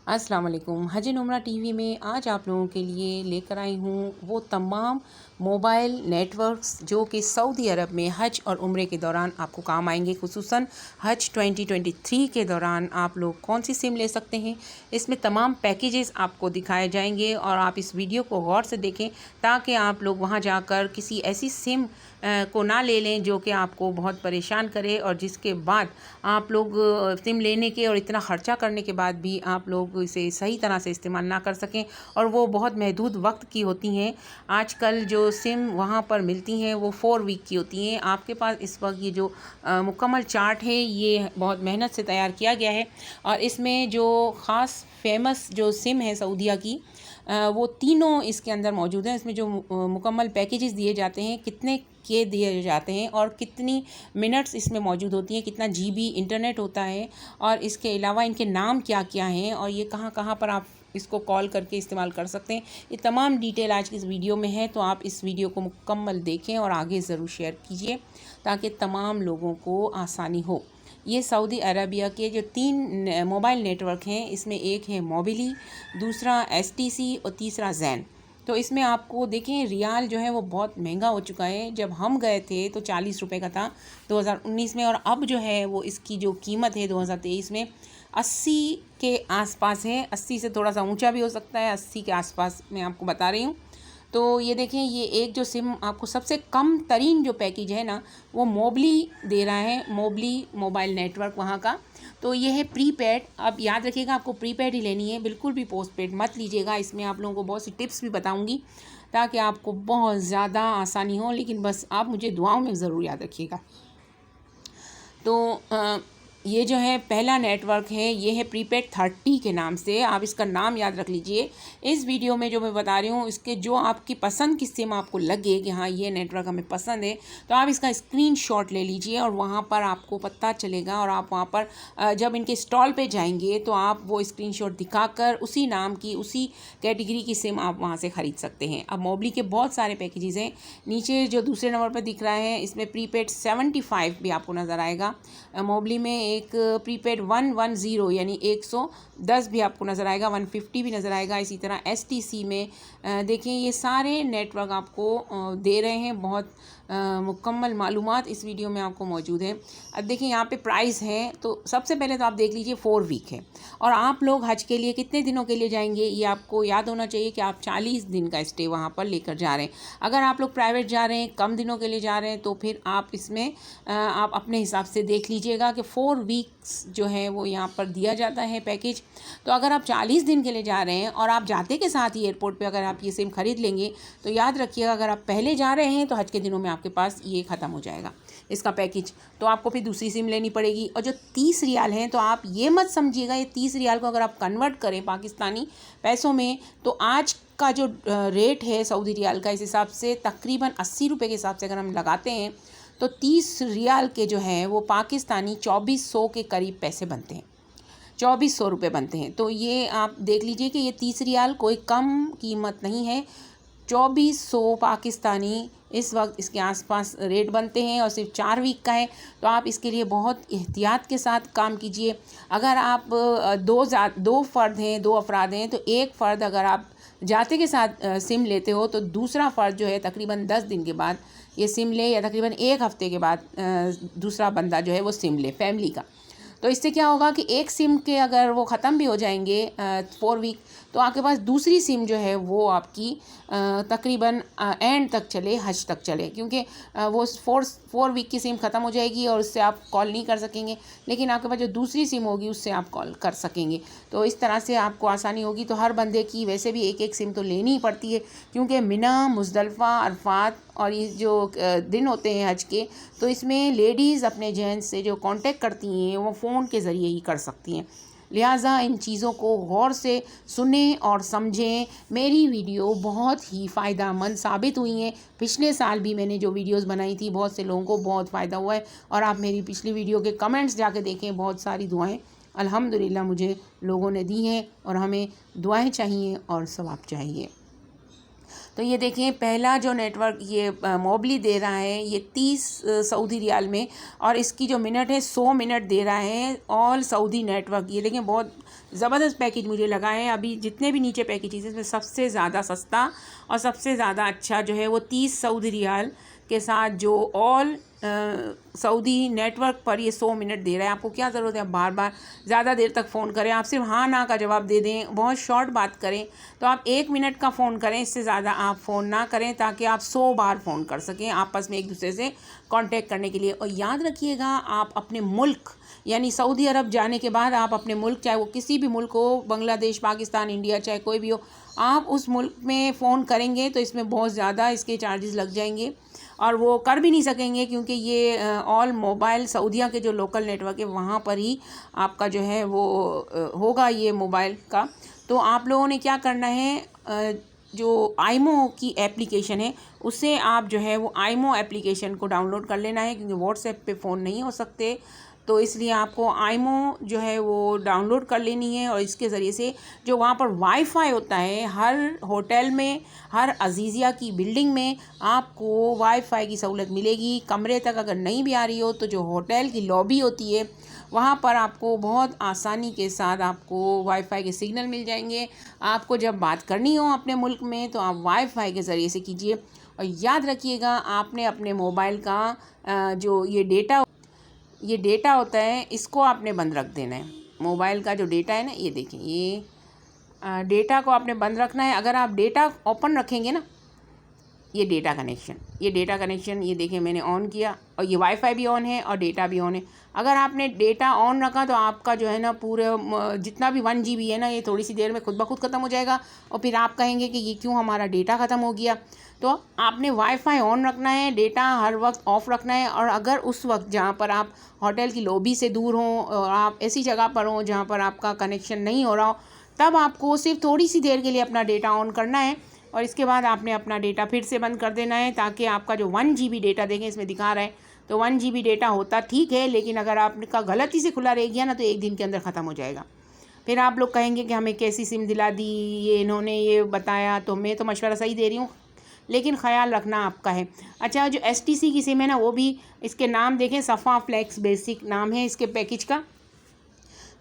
अस्सलाम वालेकुम। हज उम्रा टीवी में आज आप लोगों के लिए लेकर आई हूँ वो तमाम मोबाइल नेटवर्क्स जो कि सऊदी अरब में हज और उम्रे के दौरान आपको काम आएंगे। खुसूसन हज 2023 के दौरान आप लोग कौन सी सिम ले सकते हैं, इसमें तमाम पैकेजेस आपको दिखाए जाएंगे और आप इस वीडियो को गौर से देखें ताकि आप लोग वहाँ जाकर किसी ऐसी सिम को ना ले लें जो कि आपको बहुत परेशान करे और जिसके बाद आप लोग सिम लेने के और इतना ख़र्चा करने के बाद भी आप लोग इसे सही तरह से इस्तेमाल ना कर सकें और वो बहुत महदूद वक्त की होती हैं। आजकल जो सिम वहाँ पर मिलती हैं वो 4 वीक की होती हैं। आपके पास इस वक्त ये जो मुकम्मल चार्ट है ये बहुत मेहनत से तैयार किया गया है और इसमें जो ख़ास फेमस जो सिम है सऊदीया की वो तीनों इसके अंदर मौजूद हैं। इसमें जो मुकम्मल पैकेजेस दिए जाते हैं, कितने के दिए जाते हैं और कितनी मिनट्स इसमें मौजूद होती हैं, कितना जीबी इंटरनेट होता है और इसके अलावा इनके नाम क्या क्या हैं और ये कहाँ कहाँ पर आप इसको कॉल करके इस्तेमाल कर सकते हैं, ये तमाम डिटेल आज की इस वीडियो में है। तो आप इस वीडियो को मुकम्मल देखें और आगे ज़रूर शेयर कीजिए ताकि तमाम लोगों को आसानी हो। ये सऊदी अरबिया के जो 3 मोबाइल नेटवर्क हैं, इसमें एक है मोबिली, दूसरा एसटीसी और तीसरा जैन। तो इसमें आपको देखें रियाल जो है वो बहुत महंगा हो चुका है। जब हम गए थे तो 40 रुपये का था 2019 में और अब जो है वो इसकी जो कीमत है 2023 में 80 के आसपास है। 80 से थोड़ा सा ऊंचा भी हो सकता है, 80 के आसपास मैं आपको बता रही हूँ। तो ये देखें, ये एक जो सिम आपको सबसे कम तरीन जो पैकेज है ना वो मोबली दे रहा है, मोबली मोबाइल नेटवर्क वहाँ का। तो ये है प्रीपेड। अब याद रखिएगा आपको प्रीपेड ही लेनी है, बिल्कुल भी पोस्टपेड मत लीजिएगा। इसमें आप लोगों को बहुत सी टिप्स भी बताऊंगी ताकि आपको बहुत ज़्यादा आसानी हो, लेकिन बस आप मुझे दुआओं में ज़रूर याद रखिएगा। तो ये जो है पहला नेटवर्क है ये है प्रीपेड 30 के नाम से, आप इसका नाम याद रख लीजिए। इस वीडियो में जो मैं बता रही हूँ इसके जो आपकी पसंद की सिम आपको लगे कि हाँ ये नेटवर्क हमें पसंद है तो आप इसका स्क्रीनशॉट ले लीजिए और वहाँ पर आपको पता चलेगा और आप वहाँ पर जब इनके स्टॉल पे जाएंगे तो आप वो स्क्रीनशॉट दिखाकर उसी नाम की उसी कैटेगरी की सिम आप वहाँ से ख़रीद सकते हैं। अब मोबली के बहुत सारे पैकेजेस हैं। नीचे जो दूसरे नंबर पर दिख रहा है इसमें प्रीपेड 75 भी आपको नज़र आएगा। मोबली में एक प्रीपेड 110 यानी 110 भी आपको नज़र आएगा, 150 भी नज़र आएगा। इसी तरह एसटीसी में देखें ये सारे नेटवर्क आपको दे रहे हैं। बहुत मुकम्मल मालूमात इस वीडियो में आपको मौजूद है। अब देखिए यहाँ पे प्राइस है। तो सबसे पहले तो आप देख लीजिए 4 वीक है और आप लोग हज के लिए कितने दिनों के लिए जाएंगे ये आपको याद होना चाहिए कि आप 40 दिन का स्टे वहाँ पर लेकर जा रहे हैं। अगर आप लोग प्राइवेट जा रहे हैं, कम दिनों के लिए जा रहे हैं तो फिर आप इसमें आप अपने हिसाब से देख लीजिएगा कि 4 वीक्स जो है वो यहाँ पर दिया जाता है पैकेज। तो अगर आप 40 दिन के लिए जा रहे हैं और आप जाते के साथ ही एयरपोर्ट पे अगर आप ये सिम ख़रीद लेंगे तो याद रखिएगा अगर आप पहले जा रहे हैं तो हज के दिनों में आपके पास ये ख़त्म हो जाएगा इसका पैकेज, तो आपको फिर दूसरी सिम लेनी पड़ेगी। और जो 30 रियाल हैं तो आप ये मत समझिएगा ये 30 रियाल को अगर आप कन्वर्ट करें पाकिस्तानी पैसों में तो आज का जो रेट है सऊदी रियाल का, इस हिसाब से तकरीबन 80 रुपये के हिसाब से अगर हम लगाते हैं तो 30 रियाल के जो हैं वो पाकिस्तानी 2400 के करीब पैसे बनते हैं, 2400 रुपये बनते हैं। तो ये आप देख लीजिए कि ये 30 रियाल कोई कम कीमत नहीं है। 2400 पाकिस्तानी इस वक्त इसके आसपास रेट बनते हैं और सिर्फ 4 वीक का है। तो आप इसके लिए बहुत एहतियात के साथ काम कीजिए। अगर आप दो फ़र्द हैं, 2 अफराद हैं तो एक फ़र्द अगर आप जाते के साथ सिम लेते हो तो दूसरा फ़र्द जो है तकरीबन 10 दिन के बाद ये सिम ले या तकरीबन 1 हफ़्ते के बाद दूसरा बंदा जो है वो सिम ले फैमिली का। तो इससे क्या होगा कि एक सिम के अगर वो ख़त्म भी हो जाएंगे 4 वीक तो आपके पास दूसरी सिम जो है वो आपकी तकरीबन एंड तक चले, हज तक चले, क्योंकि वो 4 वीक की सिम ख़त्म हो जाएगी और उससे आप कॉल नहीं कर सकेंगे, लेकिन आपके पास जो दूसरी सिम होगी उससे आप कॉल कर सकेंगे। तो इस तरह से आपको आसानी होगी। तो हर बंदे की वैसे भी एक एक सिम तो लेनी ही पड़ती है क्योंकि मिना, मुज़दलिफ़ा, अरफात और ये जो दिन होते हैं हज के, तो इसमें लेडीज़ अपने जेंट्स से जो कांटेक्ट करती हैं वो फ़ोन के ज़रिए ही कर सकती हैं। लिहाजा इन चीज़ों को गौर से सुनें और समझें। मेरी वीडियो बहुत ही फ़ायदेमंद साबित हुई हैं। पिछले साल भी मैंने जो वीडियोस बनाई थी बहुत से लोगों को बहुत फ़ायदा हुआ है और आप मेरी पिछली वीडियो के कमेंट्स जाके देखें, बहुत सारी दुआएं अल्हम्दुलिल्लाह मुझे लोगों ने दी हैं और हमें दुआएं चाहिए और सवाब चाहिए। तो ये देखें, पहला जो नेटवर्क ये मोबली दे रहा है ये 30 सऊदी रियाल में, और इसकी जो मिनट है 100 मिनट दे रहा है ऑल सऊदी नेटवर्क। ये देखें, बहुत ज़बरदस्त पैकेज मुझे लगा है। अभी जितने भी नीचे पैकेजेस इसमें सबसे ज़्यादा सस्ता और सबसे ज़्यादा अच्छा जो है वो 30 सऊदी रियाल के साथ जो ऑल सऊदी नेटवर्क पर ये 100 मिनट दे रहा है। आपको क्या ज़रूरत है बार बार ज़्यादा देर तक फ़ोन करें, आप सिर्फ हाँ ना का जवाब दे दें, बहुत शॉर्ट बात करें। तो आप 1 मिनट का फ़ोन करें, इससे ज़्यादा आप फ़ोन ना करें, ताकि आप 100 बार फ़ोन कर सकें आपस में एक दूसरे से कांटेक्ट करने के लिए। और याद रखिएगा, आप अपने मुल्क यानी सऊदी अरब जाने के बाद आप अपने मुल्क, चाहे वो किसी भी मुल्क हो, बांग्लादेश, पाकिस्तान, इंडिया, चाहे कोई भी हो, आप उस मुल्क में फ़ोन करेंगे तो इसमें बहुत ज़्यादा इसके चार्जेस लग जाएंगे और वो कर भी नहीं सकेंगे, क्योंकि ये ऑल मोबाइल सऊदीया के जो लोकल नेटवर्क है वहाँ पर ही आपका जो है वो होगा ये मोबाइल का। तो आप लोगों ने क्या करना है, जो आईमो की एप्लीकेशन है उससे आप जो है वो आईमो एप्लीकेशन को डाउनलोड कर लेना है, क्योंकि व्हाट्सएप पे फ़ोन नहीं हो सकते। तो इसलिए आपको आईमो जो है वो डाउनलोड कर लेनी है, और इसके ज़रिए से जो वहाँ पर वाईफाई होता है हर होटल में, हर अजीज़िया की बिल्डिंग में आपको वाईफाई की सहूलत मिलेगी। कमरे तक अगर नहीं भी आ रही हो तो जो होटल की लॉबी होती है वहाँ पर आपको बहुत आसानी के साथ आपको वाईफाई के सिग्नल मिल जाएंगे। आपको जब बात करनी हो अपने मुल्क में तो आप वाईफाई के ज़रिए से कीजिए। और याद रखिएगा, आपने अपने मोबाइल का जो ये डेटा होता है इसको आपने बंद रख देना है। मोबाइल का जो डेटा है ना, ये देखें, ये डेटा को आपने बंद रखना है। अगर आप डेटा ओपन रखेंगे ना, ये डेटा कनेक्शन ये देखें मैंने ऑन किया, और ये वाईफाई भी ऑन है और डेटा भी ऑन है। अगर आपने डेटा ऑन रखा तो आपका जो है ना पूरे जितना भी 1 GB है ना, ये थोड़ी सी देर में खुद ब खुद ख़त्म हो जाएगा, और फिर आप कहेंगे कि ये क्यों हमारा डेटा ख़त्म हो गया। तो आपने वाईफाई ऑन रखना है, डेटा हर वक्त ऑफ रखना है। और अगर उस वक्त जहाँ पर आप होटल की लॉबी से दूर हों और आप ऐसी जगह पर हों जहाँ पर आपका कनेक्शन नहीं हो रहा हो, तब आपको सिर्फ थोड़ी सी देर के लिए अपना डेटा ऑन करना है, और इसके बाद आपने अपना डेटा फिर से बंद कर देना है, ताकि आपका जो 1 GB डेटा देखें इसमें दिखा रहा है, तो 1 GB डेटा होता ठीक है, लेकिन अगर आपका गलती से खुला रह गया ना तो 1 दिन के अंदर ख़त्म हो जाएगा। फिर आप लोग कहेंगे कि हमें कैसी सिम दिला दी, ये इन्होंने ये बताया, तो मैं तो मशवरा सही दे रही हूँ, लेकिन ख़याल रखना आपका है। अच्छा, जो STC की सिम है ना, वो भी, इसके नाम देखें, सफ़ा फ्लेक्स बेसिक नाम है इसके पैकेज का।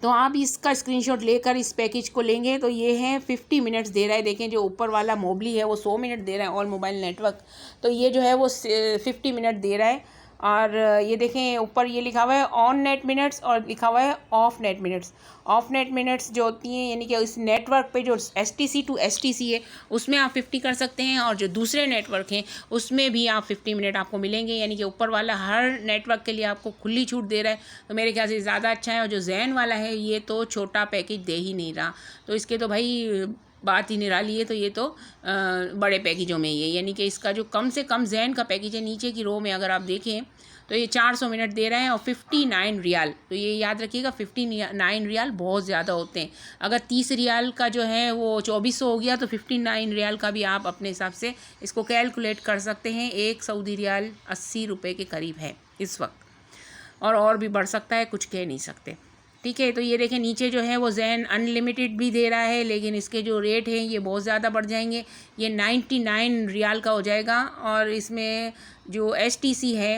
तो आप इसका स्क्रीनशॉट लेकर इस पैकेज को लेंगे तो ये है 50 मिनट्स दे रहा है। देखें, जो ऊपर वाला मोबली है वो 100 मिनट दे रहा है ऑल मोबाइल नेटवर्क, तो ये जो है वो 50 मिनट दे रहा है। और ये देखें ऊपर ये लिखा हुआ है ऑन नेट मिनट्स और लिखा हुआ है of net minutes. Of net minutes जो होती हैं, यानी कि इस नेटवर्क पे जो STC to STC है उसमें आप 50 कर सकते हैं, और जो दूसरे नेटवर्क हैं उसमें भी आप 50 मिनट आपको मिलेंगे। यानी कि ऊपर वाला हर नेटवर्क के लिए आपको खुली छूट दे रहा है, तो मेरे ख्याल से ज़्यादा अच्छा है। और जो जैन वाला है ये तो छोटा पैकेज दे ही नहीं रहा, तो इसके तो भाई बात ही निराली है। तो ये तो बड़े पैकेजों में ही है, यानी कि इसका जो कम से कम जैन का पैकेज है नीचे की रो में अगर आप देखें तो ये 400 मिनट दे रहे हैं और 59 रियाल। तो ये याद रखिएगा, 59 रियाल बहुत ज़्यादा होते हैं। अगर 30 रियाल का जो है वो 2400 हो गया तो 59 रियाल का भी आप अपने हिसाब से इसको कैलकुलेट कर सकते हैं। 1 सऊदी रियाल 80 रुपये के करीब है इस वक्त, और भी बढ़ सकता है, कुछ कह नहीं सकते। ठीक है, तो ये देखें नीचे जो है वो जैन अनलिमिटेड भी दे रहा है, लेकिन इसके जो रेट हैं ये बहुत ज़्यादा बढ़ जाएंगे, ये 99 रियाल का हो जाएगा। और इसमें जो STC है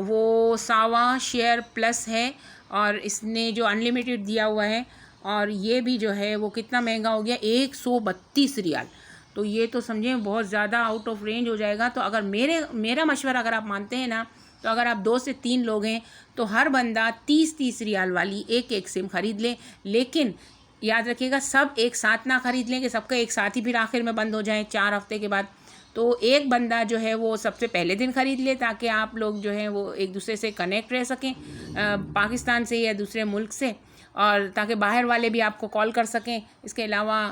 वो सावा शेयर प्लस है, और इसने जो अनलिमिटेड दिया हुआ है, और ये भी जो है वो कितना महंगा हो गया, 132 रियाल। तो ये तो समझें बहुत ज़्यादा आउट ऑफ रेंज हो जाएगा। तो अगर मेरा मशवरा अगर आप मानते हैं ना, तो अगर आप 2 से 3 लोग हैं तो हर बंदा 30-30 रियाल वाली एक सिम ख़रीद लें। लेकिन याद रखिएगा, सब एक साथ ना ख़रीद लें कि सबका एक साथ ही फिर आखिर में बंद हो जाए 4 हफ्ते के बाद। तो एक बंदा जो है वो सबसे पहले दिन ख़रीद ले, ताकि आप लोग जो हैं वो एक दूसरे से कनेक्ट रह सकें, पाकिस्तान से या दूसरे मुल्क से, और ताकि बाहर वाले भी आपको कॉल कर सकें। इसके अलावा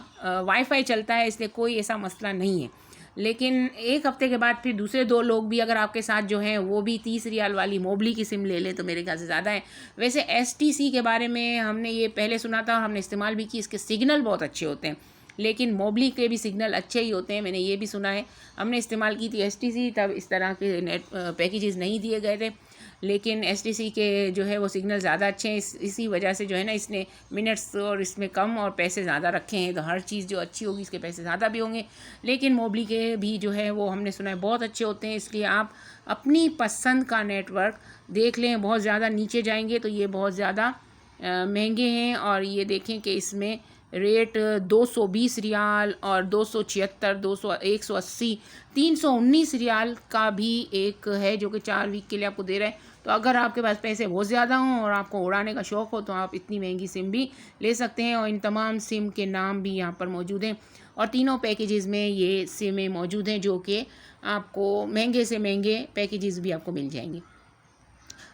वाईफाई चलता है, इसलिए कोई ऐसा मसला नहीं है। लेकिन एक हफ़्ते के बाद फिर दूसरे 2 लोग भी अगर आपके साथ जो हैं वो भी 30 रियाल वाली मोबली की सिम ले लें तो मेरे ख्याल से ज़्यादा है। वैसे STC के बारे में हमने ये पहले सुना था और हमने इस्तेमाल भी की, इसके सिग्नल बहुत अच्छे होते हैं, लेकिन मोबली के भी सिग्नल अच्छे ही होते हैं, मैंने ये भी सुना है। हमने इस्तेमाल की थी STC, तब इस तरह के नेट पैकेजेस नहीं दिए गए थे। लेकिन STC के जो है वो सिग्नल ज़्यादा अच्छे हैं, इसी वजह से जो है ना इसने मिनट्स और इसमें कम और पैसे ज़्यादा रखे हैं। तो हर चीज़ जो अच्छी होगी इसके पैसे ज़्यादा भी होंगे। लेकिन मोबली के भी जो है वो हमने सुना है बहुत अच्छे होते हैं, इसलिए आप अपनी पसंद का नेटवर्क देख लें। बहुत ज़्यादा नीचे जाएंगे तो ये बहुत ज़्यादा महंगे हैं, और ये देखें कि इसमें रेट 220 रियाल और 276, 200, 180, 319 रियाल का भी एक है जो कि 4 वीक के लिए आपको दे रहा है। तो अगर आपके पास पैसे बहुत ज़्यादा हों और आपको उड़ाने का शौक़ हो तो आप इतनी महंगी सिम भी ले सकते हैं, और इन तमाम सिम के नाम भी यहाँ पर मौजूद हैं, और तीनों पैकेजेस में ये सिमें मौजूद हैं जो कि आपको महंगे से महंगे पैकेजेस भी आपको मिल जाएंगे।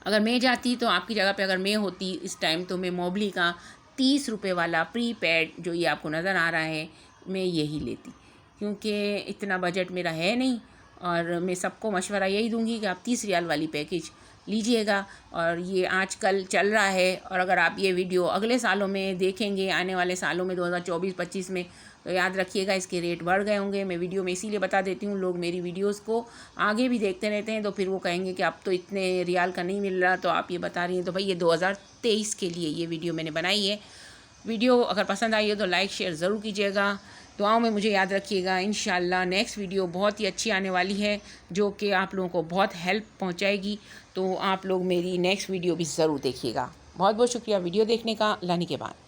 अगर मैं जाती तो आपकी जगह पे अगर मैं होती इस टाइम तो मैं मोबली का 30 रुपये वाला प्रीपेड जो ये आपको नज़र आ रहा है मैं यही लेती, क्योंकि इतना बजट मेरा है नहीं। और मैं सबको मशवरा यही दूंगी कि आप 30 रियाल वाली पैकेज लीजिएगा, और ये आजकल चल रहा है। और अगर आप ये वीडियो अगले सालों में देखेंगे, आने वाले सालों में 2024-25 में, तो याद रखिएगा इसके रेट बढ़ गए होंगे। मैं वीडियो में इसीलिए बता देती हूँ, लोग मेरी वीडियोस को आगे भी देखते रहते हैं तो फिर वो कहेंगे कि अब तो इतने रियाल का नहीं मिल रहा, तो आप ये बता रही हैं। तो भाई ये 2023 के लिए ये वीडियो मैंने बनाई है। वीडियो अगर पसंद आई हो तो लाइक शेयर ज़रूर कीजिएगा, दुआओं में मुझे याद रखिएगा। इंशाल्लाह नेक्स्ट वीडियो बहुत ही अच्छी आने वाली है जो कि आप लोगों को बहुत हेल्प पहुंचाएगी। तो आप लोग मेरी नेक्स्ट वीडियो भी ज़रूर देखिएगा। बहुत बहुत शुक्रिया वीडियो देखने का। अल्लाह के बाद।